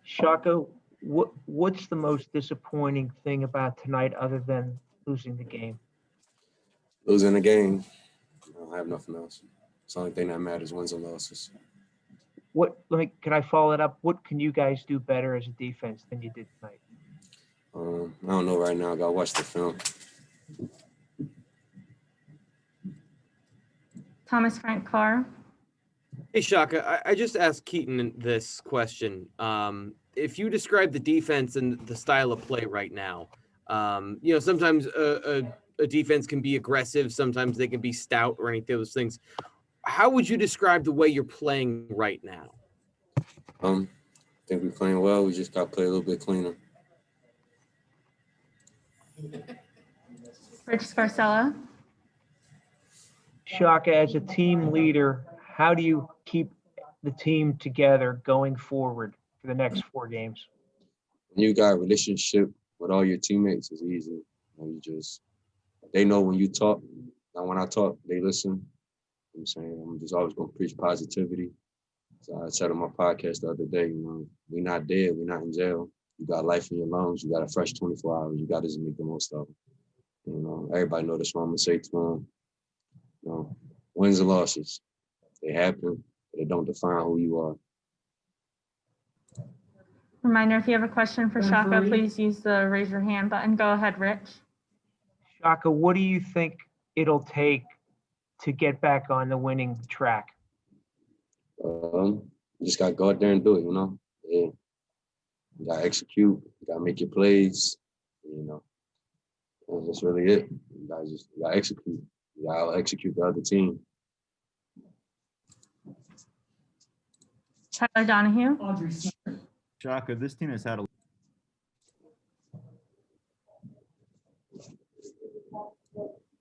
Shaka, what's the most disappointing thing about tonight other than losing the game? Losing the game, I don't have nothing else. It's the only thing that matters, wins and losses. Can I follow it up? What can you guys do better as a defense than you did tonight? I don't know right now. I got to watch the film. Thomas Frank Carr. Hey, Shaka, I just asked Keaton this question. If you describe the defense and the style of play right now, sometimes a defense can be aggressive, sometimes they can be stout or any of those things. How would you describe the way you're playing right now? I think we're playing well. We just got to play a little bit cleaner. Rich Scarcella. Shaka, as a team leader, how do you keep the team together going forward for the next 4 games? When you got a relationship with all your teammates, it's easy. They know when you talk. Now, when I talk, they listen. I'm saying I'm just always going to preach positivity. So I said on my podcast the other day, we're not dead. We're not in jail. You got life in your lungs. You got a fresh 24 hours. You got to just make the most of it. Everybody know that's what I'm going to say to them. Wins and losses, they happen, but they don't define who you are. Reminder, if you have a question for Shaka, please use the raise your hand button. Go ahead, Rich. Shaka, what do you think it'll take to get back on the winning track? You just got to go out there and do it, Yeah. You got to execute. You got to make your plays, And that's really it. You got to execute. You got to execute the other team. Tyler Donahue. Shaka, this team has had a.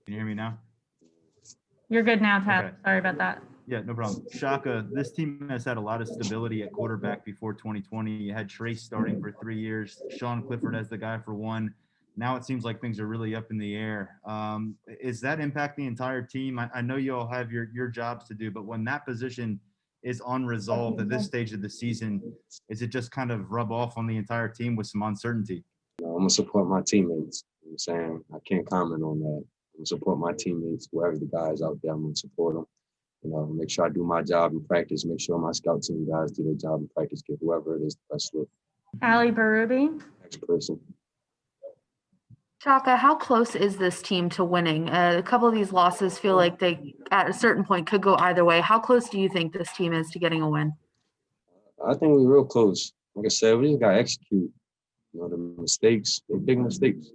Can you hear me now? You're good now, Tyler. Okay. Sorry about that. Yeah, no problem. Shaka, this team has had a lot of stability at quarterback before 2020. You had Trace starting for 3 years, Sean Clifford as the guy for 1. Now it seems like things are really up in the air. Is that impact the entire team? I know you all have your jobs to do, but when that position is unresolved at this stage of the season, is it just kind of rub off on the entire team with some uncertainty? I'm going to support my teammates. I'm saying I can't comment on that. I'm going to support my teammates, whoever the guys out there, I'm going to support them. Make sure I do my job in practice, make sure my scout team guys do their job in practice, give whoever it is the best look. Ali Barubi. Next person. Shaka, how close is this team to winning? A couple of these losses feel like they, at a certain point, could go either way. How close do you think this team is to getting a win? I think we're real close. Like I said, we just got to execute. The mistakes, they're big mistakes.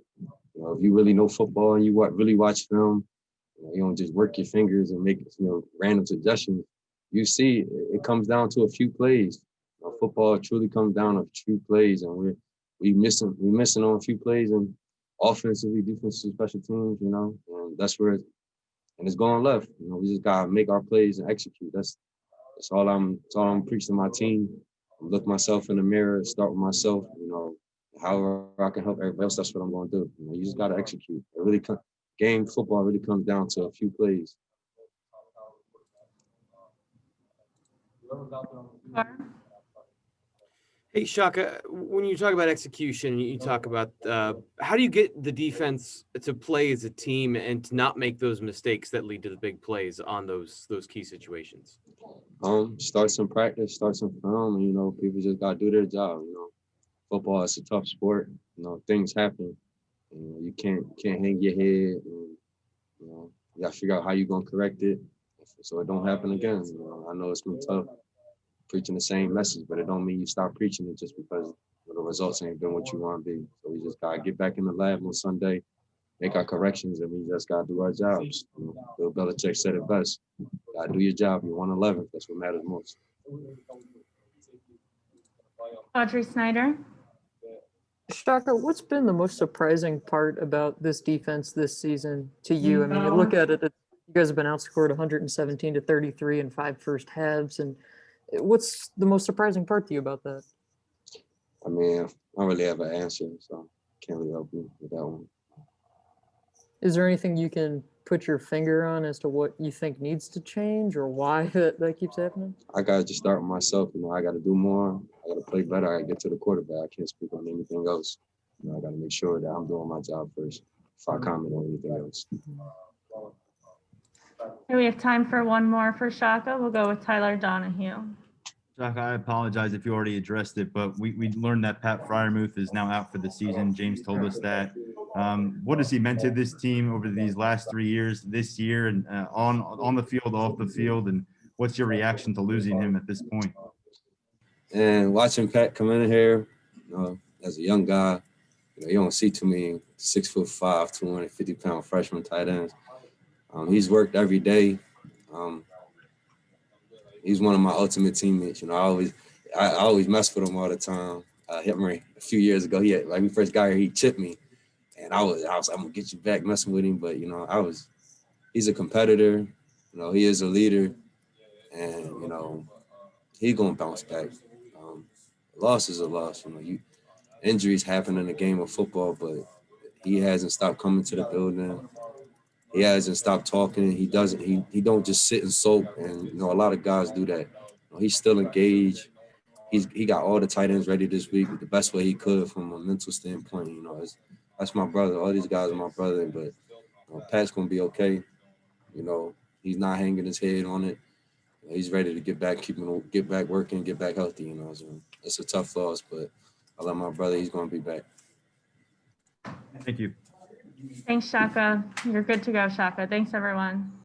If you really know football and you really watch film, you don't just work your fingers and make random suggestions. You see, it comes down to a few plays. Football truly comes down to a few plays, and we missing on a few plays, and offensively, defensively, special teams, and that's where it's going left. We just gotta make our plays and execute. That's all I'm preaching to my team. Look myself in the mirror, start with myself. However I can help everybody else, that's what I'm going to do. You just gotta execute. It really football really comes down to a few plays. Hey, Shaka, when you talk about execution, you talk about how do you get the defense to play as a team and to not make those mistakes that lead to the big plays on those key situations? Start some practice, start some film. People just got to do their job. Football is a tough sport. Things happen. You can't hang your head. You got to figure out how you're going to correct it so it don't happen again. I know it's been tough preaching the same message, but it don't mean you stop preaching it just because the results ain't been what you want to be. So we just got to get back in the lab on Sunday, make our corrections, and we just got to do our jobs. Bill Belichick said it best. Got to do your job. You're 111th. That's what matters most. Audrey Snyder. Shaka, what's been the most surprising part about this defense this season to you? I mean, you look at it, you guys have been outscored 117-33 in 5 first halves. And what's the most surprising part to you about that? I mean, I don't really have an answer, so I can't really help you with that one. Is there anything you can put your finger on as to what you think needs to change or why that keeps happening? I got to just start with myself. I got to do more. I got to play better. I got to get to the quarterback. I can't speak on anything else. I got to make sure that I'm doing my job first before I comment on anything else. Okay, we have time for one more for Shaka. We'll go with Tyler Donahue. Shaka, I apologize if you already addressed it, but we learned that Pat Friarmuth is now out for the season. James told us that. What has he meant to this team over these last 3 years, this year, and on the field, off the field? And what's your reaction to losing him at this point? And watching Pat come in here, as a young guy, you don't see too many 6'5", 250-pound freshman tight ends. He's worked every day. He's one of my ultimate teammates. I always mess with him all the time. Hit me a few years ago. He had, like, we first got here, he chipped me, and I was like, I'm gonna get you back messing with him. But he's a competitor. He is a leader, and he's gonna bounce back. Loss is a loss. Injuries happen in the game of football, but he hasn't stopped coming to the building. He hasn't stopped talking. He doesn't. He don't just sit and sulk. And a lot of guys do that. He's still engaged. He got all the tight ends ready this week the best way he could from a mental standpoint. That's my brother. All these guys are my brother. But Pat's gonna be okay. He's not hanging his head on it. He's ready to get back working, get back healthy. So it's a tough loss, but I love my brother. He's gonna be back. Thank you. Thanks, Shaka. You're good to go, Shaka. Thanks, everyone.